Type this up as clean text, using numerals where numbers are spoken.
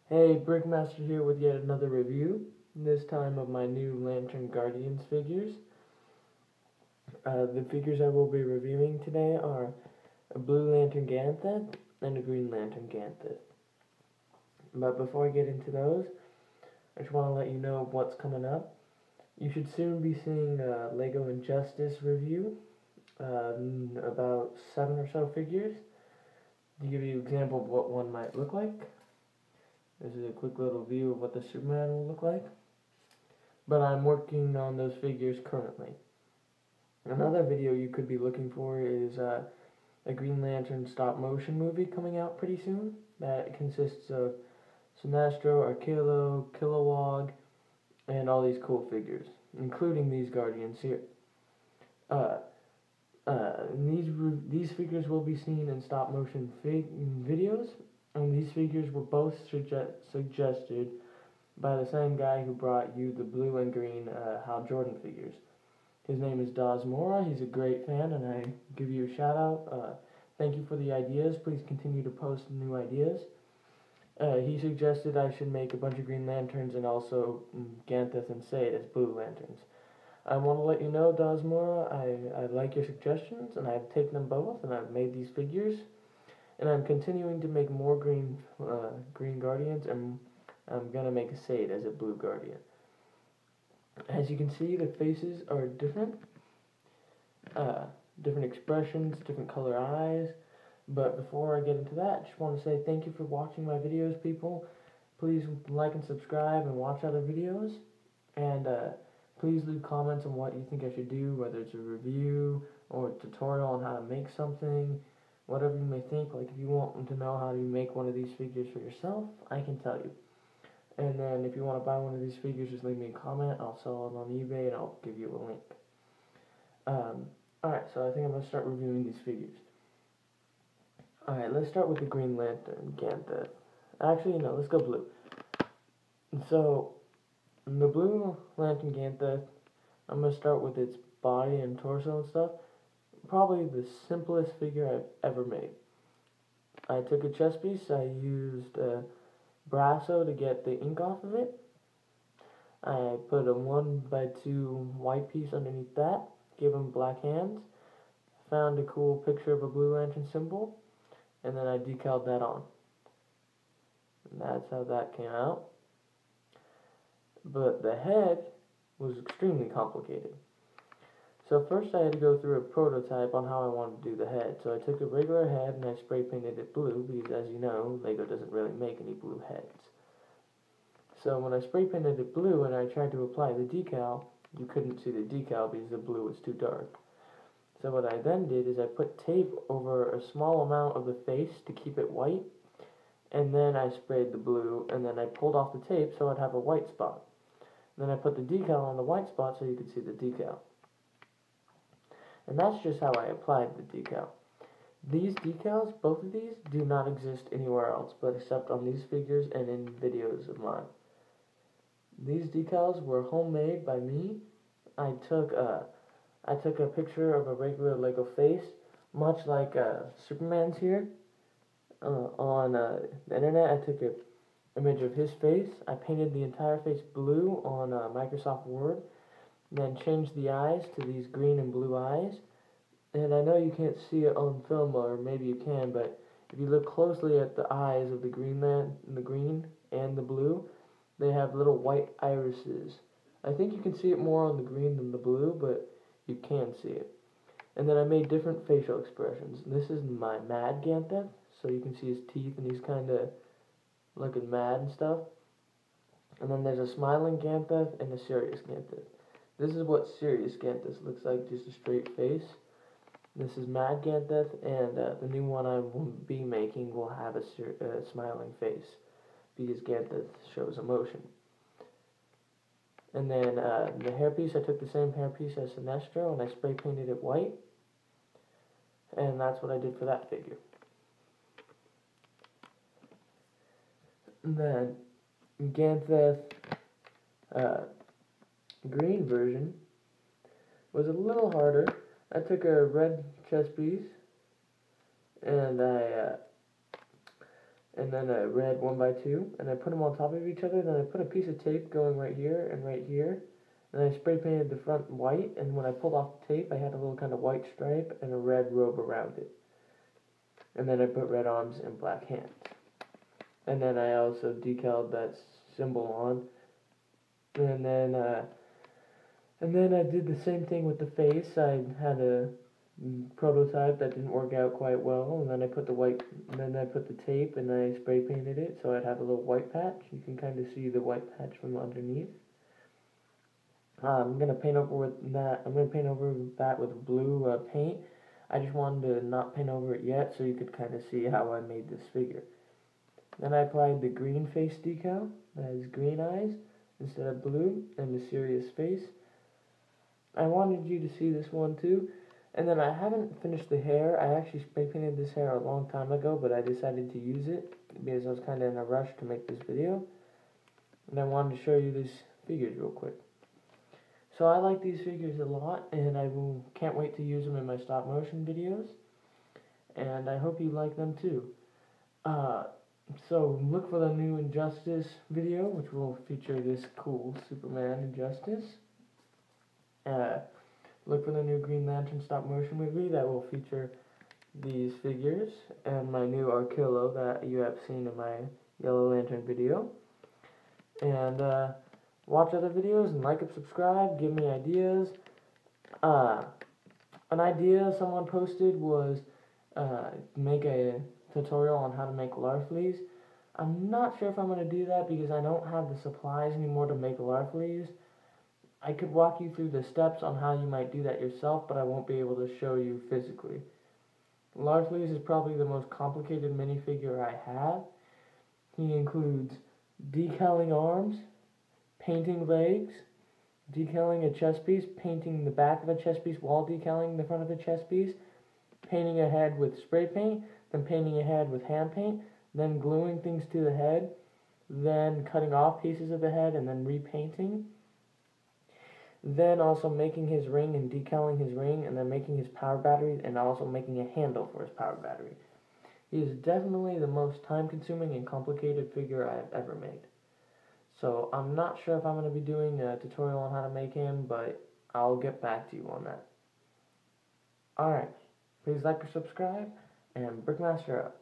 Hey, Brickmaster here with yet another review, this time of my new Lantern Guardians figures. The figures I will be reviewing today are a blue Lantern Ganth and a green Lantern Ganth. But before I get into those, I just want to let you know what's coming up. You should soon be seeing a LEGO Injustice review, about 7 or so figures, to give you an example of what one might look like. This is a quick little view of what the Superman will look like. But I'm working on those figures currently. Another video you could be looking for is a Green Lantern stop motion movie coming out pretty soon. That consists of Sinestro, Arcillo, Kilowog, and all these cool figures, including these Guardians here. These figures will be seen in stop motion videos, and these figures were both suggested by the same guy who brought you the blue and green Hal Jordan figures. His name is Daz Mora. He's a great fan, and I give you a shout out. Thank you for the ideas. Please continue to post new ideas. He suggested I should make a bunch of Green Lanterns and also Ganth and Sade as Blue Lanterns. I want to let you know, Daz Mora, I like your suggestions, and I've taken them both, and I've made these figures. And I'm continuing to make more Green Guardians, and I'm going to make a Sade as a Blue Guardian. As you can see, the faces are different. Different expressions, different color eyes. But before I get into that, I just want to say thank you for watching my videos, people. Please like and subscribe and watch other videos. And please leave comments on what you think I should do, whether it's a review or a tutorial on how to make something. Whatever you may think. Like if you want to know how to make one of these figures for yourself, I can tell you. And then if you want to buy one of these figures, just leave me a comment. I'll sell it on eBay and I'll give you a link. Alright, so I think I'm going to start reviewing these figures. Alright, let's start with the Green Lantern Ganth. Actually, no, let's go blue. So, the Blue Lantern Ganth, I'm going to start with its body and torso and stuff. Probably the simplest figure I've ever made. I took a chess piece, I used Brasso to get the ink off of it. I put a 1x2 white piece underneath that, gave him black hands, found a cool picture of a Blue Lantern symbol, and then I decaled that on. And that's how that came out. But the head was extremely complicated. So first I had to go through a prototype on how I wanted to do the head. So I took a regular head and I spray painted it blue because, as you know, LEGO doesn't really make any blue heads. So when I spray painted it blue and I tried to apply the decal, you couldn't see the decal because the blue was too dark. So what I then did is I put tape over a small amount of the face to keep it white, and then I sprayed the blue, and then I pulled off the tape so I'd have a white spot. And then I put the decal on the white spot so you could see the decal. And that's just how I applied the decal. These decals, both of these, do not exist anywhere else but except on these figures and in videos of mine. These decals were homemade by me. I took a picture of a regular LEGO face, much like Superman's here. On the internet, I took an image of his face. I painted the entire face blue on Microsoft Word, then changed the eyes to these green and blue eyes. And I know you can't see it on film, or maybe you can, but if you look closely at the eyes of the green and the blue, they have little white irises. I think you can see it more on the green than the blue, but you can see it. And then I made different facial expressions. This is my Mad Ganth, so you can see his teeth and he's kind of looking mad and stuff. And then there's a smiling Ganth and a serious Ganth. This is what serious Ganth looks like, just a straight face. This is Mad Ganth, and the new one I will be making will have a smiling face, because Ganth shows emotion. And then the hairpiece, I took the same hairpiece as Sinestro, and I spray painted it white. And that's what I did for that figure. And then Ganth green version was a little harder. I took a red chess piece and I and then a red 1x2, and I put them on top of each other. Then I put a piece of tape going right here and right here, and I spray painted the front white, and when I pulled off the tape I had a little kind of white stripe and a red robe around it. And then I put red arms and black hands. And then I also decaled that symbol on. And then I did the same thing with the face. I had a prototype that didn't work out quite well, and then I put the tape and I spray painted it so I'd have a little white patch. You can kind of see the white patch from underneath. I'm gonna paint over that with blue paint. I just wanted to not paint over it yet so you could kind of see how I made this figure. Then I applied the green face decal that has green eyes instead of blue and a serious face. I wanted you to see this one too. And then I haven't finished the hair. I actually spray painted this hair a long time ago, but I decided to use it because I was kind of in a rush to make this video. And I wanted to show you these figures real quick. So I like these figures a lot, and can't wait to use them in my stop motion videos. And I hope you like them too. So look for the new Injustice video, which will feature this cool Superman Injustice. Look for the new Green Lantern stop motion movie that will feature these figures, and my new Archillo that you have seen in my Yellow Lantern video. And watch other videos and like and subscribe, give me ideas. An idea someone posted was make a tutorial on how to make larfleas. I'm not sure if I'm going to do that because I don't have the supplies anymore to make larfleas. I could walk you through the steps on how you might do that yourself, but I won't be able to show you physically. Larfleas is probably the most complicated minifigure I have. He includes decaling arms, painting legs, decaling a chest piece, painting the back of a chest piece while decaling the front of the chest piece, painting a head with spray paint, then painting a head with hand paint, then gluing things to the head, then cutting off pieces of the head and then repainting, then also making his ring and decaling his ring, and then making his power battery and also making a handle for his power battery. He is definitely the most time-consuming and complicated figure I have ever made. So I'm not sure if I'm going to be doing a tutorial on how to make him, but I'll get back to you on that. Alright, please like or subscribe, and Brickmaster out.